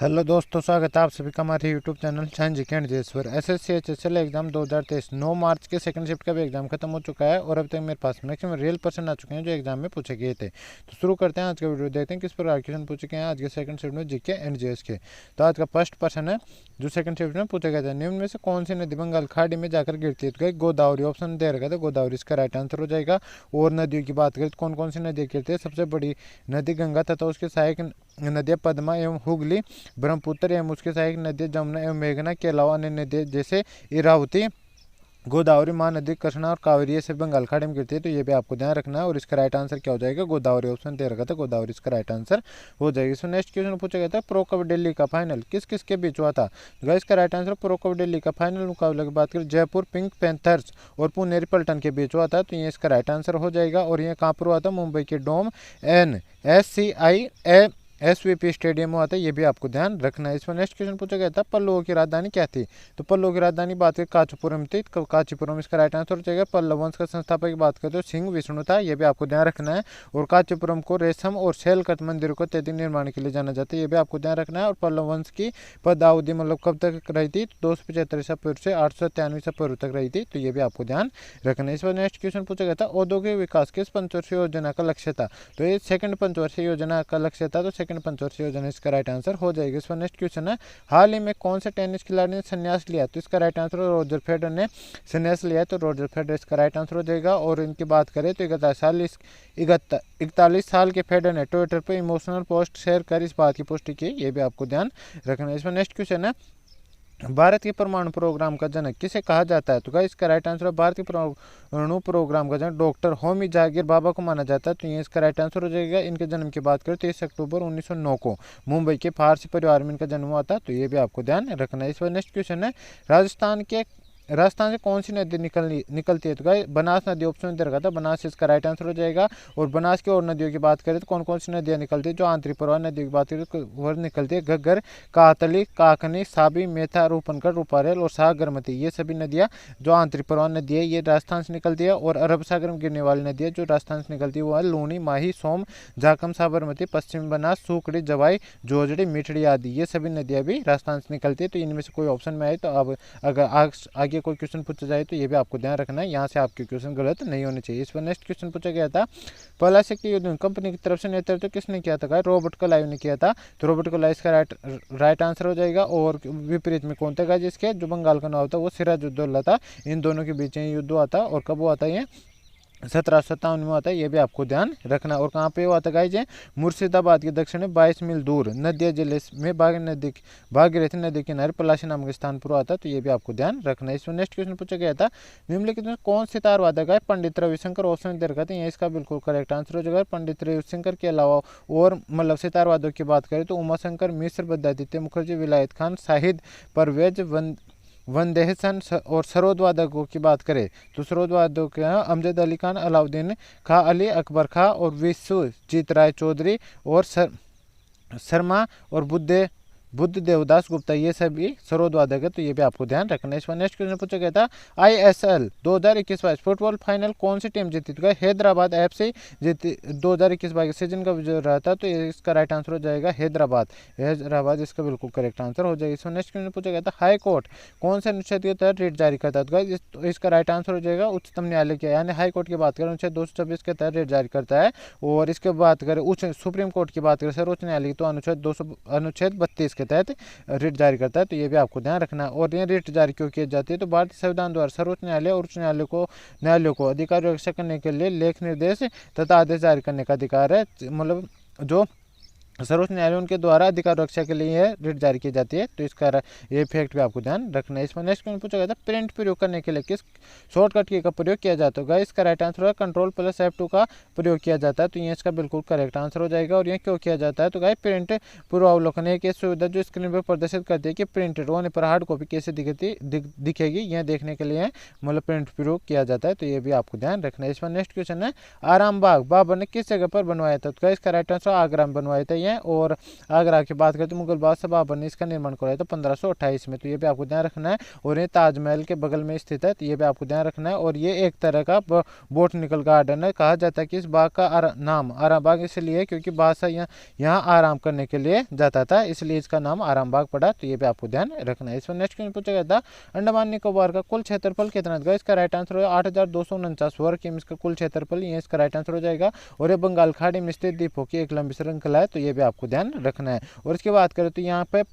Hello दोस्तों, स्वागत है आप सभी का हमारे यूट्यूब चैनल साइंस एंड जेस पर। एसएससी एचएसएल एग्जाम 2023 9 मार्च के सेकंड शिफ्ट का भी एग्जाम खत्म हो चुका है और अब तक मेरे पास मैक्सिमम रियल पर्सन आ चुके हैं जो एग्जाम में पूछे गए थे। तो शुरू करते हैं आज का वीडियो, देखते हैं किस प्रकार क्वेश्चन पूछे गए हैं आज के सेकंड शिफ्ट में जीके एंड जेएस के। तो आज का फर्स्ट पर्सन है जो सेकंड शिफ्ट में पूछा गया था, निम्न में से कौन सी नदी बंगाल खाड़ी में जाकर गिरती है? तो गोदावरी ऑप्शन दे रखा था, गोदावरी इसका राइट आंसर हो जाएगा। और नदियों की बात करें तो कौन कौन सी नदियाँ गिरती है? सबसे बड़ी नदी गंगा तथा उसके सहायक नदियाँ पद्मा एवं हुगली, ब्रह्मपुत्र एवं उसके सहायक नदियाँ जमुना एवं मेघना के अलावा अन्य नदियाँ जैसे इरावती, गोदावरी, महानदी, कृष्णा और कावेरी ये सब बंगाल खाड़ी में गिरती है। तो ये भी आपको ध्यान रखना है। और इसका राइट आंसर क्या हो जाएगा? गोदावरी ऑप्शन दे रखा था, गोदावरी इसका राइट आंसर हो जाएगा। इसमें नेक्स्ट क्वेश्चन पूछा गया था, प्रो कबड्डी दिल्ली का फाइनल किस किस के बीच हुआ था? तो इसका right answer pro kabaddi Delhi का फाइनल मुकाबले की बात करें जयपुर पिंक पैंथर्स और पुनेरी पल्टन के बीच हुआ था। तो ये इसका राइट आंसर हो जाएगा। और ये कहाँ पर हुआ था? मुंबई के डोम NSCI SVP स्टेडियम हुआ था। ये भी आपको ध्यान रखना है। इसमें नेक्स्ट क्वेश्चन पूछा गया था, पल्लवों की राजधानी क्या थी? तो पल्लवों की राजधानी बात करें कांचीपुरम थी, कांचीपुरम इसका राइट आंसर हो जाएगा। पल्लव वंश का संस्थापक की बात करें तो सिंह विष्णु था। ये भी आपको ध्यान रखना है। और कांचीपुरम को रेशम और शैलकट मंदिरों को तैतीय निर्माण के लिए जाना जाता है। ये भी आपको ध्यान रखना है। और पल्लव वंश की पदावधि मतलब कब तक रही थी? 275 ईसा पूर्व से 893 ईसा पूर्व तक रही थी। तो ये भी आपको ध्यान रखना है। इस पर नेक्स्ट क्वेश्चन पूछा गया था, औद्योगिक विकास किस पंचवर्षीय योजना का लक्ष्य था? तो ये सेकंड पंचवर्षीय योजना का लक्ष्य था। तो सेकंड पंचवर्षीय योजना इसका राइट आंसर हो जाएगा। इसका नेक्स्ट क्वेश्चन है, हाल ही में कौन से टेनिस खिलाड़ी ने संन्यास लिया? तो इसका राइट आंसर रोजर फेडरर ने संन्यास लिया। तो रोजर फेडरर इसका राइट आंसर हो जाएगा। और इनकी बात करें तो 41 साल के फेडरर ने ट्विटर पर इमोशनल पोस्ट शेयर कर इस बात की पुष्टि की। ये भी आपको ध्यान रखना है। इसमें नेक्स्ट क्वेश्चन है, भारत के परमाणु प्रोग्राम का जनक किसे कहा जाता है? तो गाइस इसका राइट आंसर है, भारत के परमाणु प्रोग्राम का जनक डॉक्टर होमी जहांगीर बाबा को माना जाता है। तो ये इसका राइट आंसर हो जाएगा। इनके जन्म की बात करें तो 30 अक्टूबर 1909 को मुंबई के फारसी परिवार में इनका जन्म हुआ था। तो ये भी आपको ध्यान रखना है। इस पर नेक्स्ट क्वेश्चन है, राजस्थान से कौन सी नदी निकलती है? तो गाइस बनास नदी ऑप्शन दे रखा था, बनास इसका राइट आंसर हो जाएगा। और बनास की और नदियों की बात करें तो कौन कौन सी नदियाँ निकलती है? जो आंतरिक प्रवाह नदियों की बात करें तो वह निकलती है घग्गर, कातली, काकनी, साबी, मेथा, रूपनगढ़, रूपारेल और सागरमती। ये सभी नदियाँ जो आंतरिक प्रवाह नदी है ये राजस्थान से निकलती है। और अरब सागर में गिरने वाली नदी है जो राजस्थान से निकलती है वो है लूनी, माही, सोम, झाकम, साबरमती, पश्चिम बनास, सुकड़ी, जवाई, जोजड़ी, मिठड़ी आदि। ये सभी नदियाँ भी राजस्थान से निकलती है। तो इनमें से कोई ऑप्शन में आए तो अब अगर आगे कोई क्वेश्चन पूछा जाए तो ये भी आपको ध्यान रखना है, यहाँ से आपके क्वेश्चन गलत नहीं होने चाहिए। इस पर नेक्स्ट क्वेश्चन पूछा गया था, पहला शक्ति युद्ध कंपनी की तरफ से नेतृत्व किसने किया था? रॉबर्ट क्लाइव ने किया था। तो रॉबर्ट क्लाइव इसका राइट आंसर हो जाएगा। और विपरीत में कौन था जिसके जो बंगाल का नाम था वो सिराजुद्दौला था। इन दोनों के बीच युद्ध हुआ था। और कब हुआ था? ये 1757 में आता है। ये भी आपको ध्यान रखना। और कहाँ पे हुआ था गाइज? मुर्शिदाबाद के दक्षिण में 22 मील दूर नदिया जिले में भागीरथी नदी किनारे पलाशी नामक स्थान पर हुआ था। तो ये भी आपको ध्यान रखना है। इसमें नेक्स्ट क्वेश्चन पूछा गया था, निम्नलिखित में कौन सितार वादक है? पंडित रविशंकर ऑप्शन दे रखा था। ये इसका बिल्कुल करेक्ट आंसर हो जाएगा। पंडित रविशंकर के अलावा और मतलब सितार वादक की बात करें तो उमाशंकर मिश्र, बद्दादित्य मुखर्जी, विलायत खान, शाहिद परवेज, वंदेहसन और सरोद वादकों की बात करें तो सरोद वादक अमजद अली खान, अलाउद्दीन खां अली, अकबर खां और विश्वजीत राय चौधरी और शर्मा और बुद्ध देवदास गुप्ता। ये सभी सरोद वादक है। तो ये भी आपको ध्यान रखना है। इस पर नेक्स्ट क्वेश्चन पूछा गया था, ISL 2021-22 फुटबॉल फाइनल कौन सी टीम जीती? तो हैदराबाद FC जीती। 2021-22 सीजन का विजय रहा था। तो इसका राइट आंसर हो जाएगा हैदराबाद इसका बिल्कुल करेक्ट आंसर हो जाएगा। इसमें नेक्स्ट क्वेश्चन पूछा गया था, हाई कोर्ट कौन से अनुच्छेद के तहत रेट जारी करता है? तो इसका राइट आंसर हो जाएगा उच्चतम न्यायालय के, यानी हाई कोर्ट की बात करें अनुच्छेद 226 के तहत रेट जारी करता है। और इसके बात करें सुप्रीम कोर्ट की बात करें सर्वोच्च न्यायालय तो अनुच्छेद 32 के तहत रिट जारी करता है। तो ये भी आपको ध्यान रखना है। और ये रिट जारी क्यों की जाती है? तो भारतीय संविधान द्वारा सर्वोच्च न्यायालय और उच्च न्यायालयों को अधिकार रक्षा करने के लिए लेख निर्देश तथा आदेश जारी करने का अधिकार है। मतलब जो सर्वोच्च न्यायालय उनके द्वारा अधिकार रक्षा के लिए रिट जारी की जाती है। तो इसका ये फैक्ट भी आपको ध्यान रखना है। इसमें नेक्स्ट क्वेश्चन पूछा गया था, प्रिंट प्रयोग करने के लिए किस शॉर्टकट की का प्रयोग किया जाता है? इसका राइट आंसर है Ctrl+F2 का प्रयोग किया जाता है। तो ये इसका बिल्कुल करेक्ट आंसर हो जाएगा। और ये क्यों किया जाता है? तो गाइस प्रिंट पूर्वावलोकन एक सुविधा जो स्क्रीन पर प्रदर्शित करती है कि प्रिंटेड होने पर हार्ड कॉपी कैसे दिखेगी यह देखने के लिए मतलब प्रिंट प्रयोग किया जाता है। तो ये भी आपको ध्यान रखना है। इसमें नेक्स्ट क्वेश्चन है, आरामबाग बाबर ने किस जगह पर बनवाया था? तो इसका राइट आंसर आगरा में बनवाया था। है। और आगरा की बात करें तो मुगल बादशाह बाबर ने इसका निर्माण कराया था 1528 में, तो ये भी आपको ध्यान रखना है। और ये ताजमहल के बगल में स्थित है, तो ये भी आपको ध्यान रखना है। और ये एक तरह का बोटनिकल गार्डन है। कहा जाता है कि इस बाग का नाम आराम बाग इसलिए क्योंकि बादशाह यहाँ आराम करने के लिए जाता था, इसलिए इसका नाम आराम बाग पड़ा। तो ये भी आपको ध्यान रखना है। इस पर नेक्स्ट क्वेश्चन पूछा गया था, अंडमान निकोबार का कुल क्षेत्रफल कितना था? इसका राइट आंसर हो 8,249 वर्ग किमी इसका कुल क्षेत्रफल, ये इसका राइट आंसर हो जाएगा। और ये बंगाल खाड़ी में स्थित द्वीपों की एक लंबी श्रृंखला है, तो ये भी आपको ध्यान रखना है। और इसकी बात करें तो यहाँ पे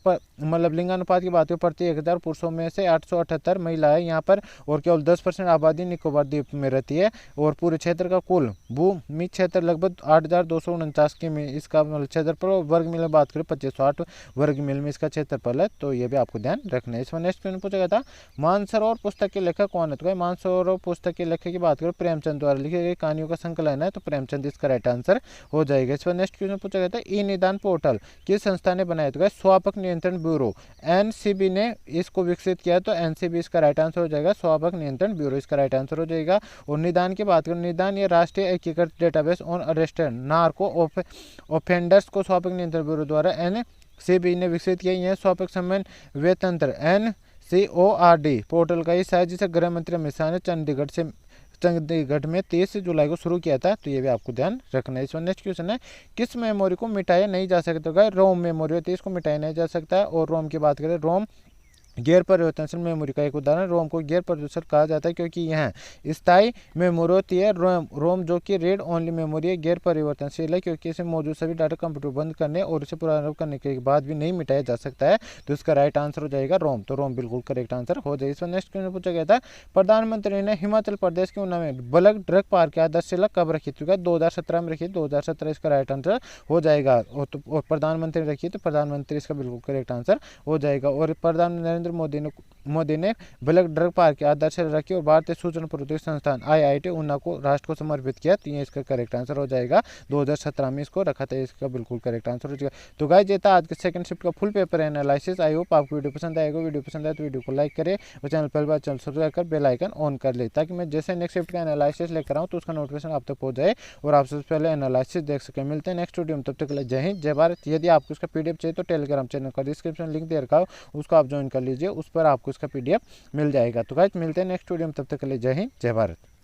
मतलब लिंगानुपात की बात करें, प्रति 1000 पुरुषों में से 878 महिलाएं यहाँ पर, और केवल 10% आबादी निकोबार द्वीप में रहती है। और पूरे क्षेत्र का कुल भूमि क्षेत्र लगभग 8,249 किमी इसका क्षेत्रफल, वर्ग मील में बात करें 2508 वर्ग मील में इसका क्षेत्रफल है। तो ये भी आपको ध्यान रखना है। इसमें नेक्स्ट क्वेश्चन पूछा गया था, मानसरोवर पुस्तक के लेखक कौन है? तो मानसरोवर पुस्तक के लेखक की बात करें प्रेमचंद द्वारा लिखी गई कहानियों का संकलन है, तो प्रेमचंद इसका राइट आंसर हो जाएगा। इस पर नेक्स्ट क्वेश्चन पूछा गया था, ई निदान पोर्टल किस संस्था ने बनाया? तो स्वापक नियंत्रण ब्यूरो एनसीबी ने इसको विकसित किया, तो एनसीबी इसका राइट आंसर हो जाएगा। स्वापक नियंत्रण ब्यूरो इसका राइट आंसर हो जाएगा। और निदान की बात करें, निदान ये राष्ट्रीय एकीकृत database on arrested narco offenders को स्वापक नियंत्रण ब्यूरो द्वारा एनसीबी ने विकसित किया। यह स्वापक समन्वय तंत्र NCORD पोर्टल का हिस्सा है, जिसे गृह मंत्री अमित शाह ने चंडीगढ़ में 23 जुलाई को शुरू किया था। तो ये भी आपको ध्यान रखना है। इस नेक्स्ट क्वेश्चन है, किस मेमोरी को मिटाया नहीं जा सकता? रोम मेमोरी होती है, इसको मिटाया नहीं जा सकता। और रोम की बात करें, रोम गैर परिवर्तनशील मेमोरी का एक उदाहरण। रोम को गैर परिवर्तनशील कहा जाता है क्योंकि यह स्थायी मेमोरी होती है। रोम जो कि रीड ओनली मेमोरी है, गैर परिवर्तनशील है क्योंकि इसे मौजूद सभी डाटा कंप्यूटर बंद करने और इसे पुनरारंभ करने के बाद भी नहीं मिटाया जा सकता है। तो इसका राइट आंसर हो जाएगा रोम। तो रोम बिल्कुल करेक्ट आंसर हो जाएगा। इस पर नेक्स्ट क्वेश्चन पूछा गया था, प्रधानमंत्री ने हिमाचल प्रदेश के ऊना में बलक ड्रग पार्क की आधारशिला कब रखी? 2017 में रखी, 2017 इसका राइट आंसर हो जाएगा। और प्रधानमंत्री ने रखी, तो प्रधानमंत्री इसका बिल्कुल करेक्ट आंसर हो जाएगा। और प्रधानमंत्री नरेंद्र मोदी ने बलक ड्रग पार्क की आधारशिला रखी और भारतीय सूचना प्रौद्योगिकी संस्थान IIT ऊना को राष्ट्र को समर्पित किया। तो ये इसका करेक्ट आंसर हो जाएगा। 2017 में इसको रखा था, इसका बिल्कुल करेक्ट आंसर हो जाएगा। तो गाइस ये था आज के सेकंड शिफ्ट का full paper analysis. I hope आपको वीडियो पसंद आएगा। वीडियो पसंद आए तो वीडियो को लाइक करें और चैनल पहली बार चैनल सब्सक्राइब कर बेल आइकन ऑन कर ले, ताकि मैं जैसे नेक्स्ट शिफ्ट का एनालिसिस लेकर आऊँ तो उसका नोटिफिकेशन आप तक पहुंच जाए और आप सबसे पहले एनालिसिस देख सकें। मिलते हैं नेक्स्ट वीडियो में, तब तक के लिए जय हिंद जय भारत। यदि आपको इसका PDF चाहिए तो टेलीग्राम चैनल का डिस्क्रिप्शन लिंक दे रखा हो, उसको आप ज्वाइन कर लीजिए, उस पर आपको इसका PDF मिल जाएगा। तो गाइस मिलते हैं नेक्स्ट वीडियो में, तब तक के लिए जय हिंद जय भारत।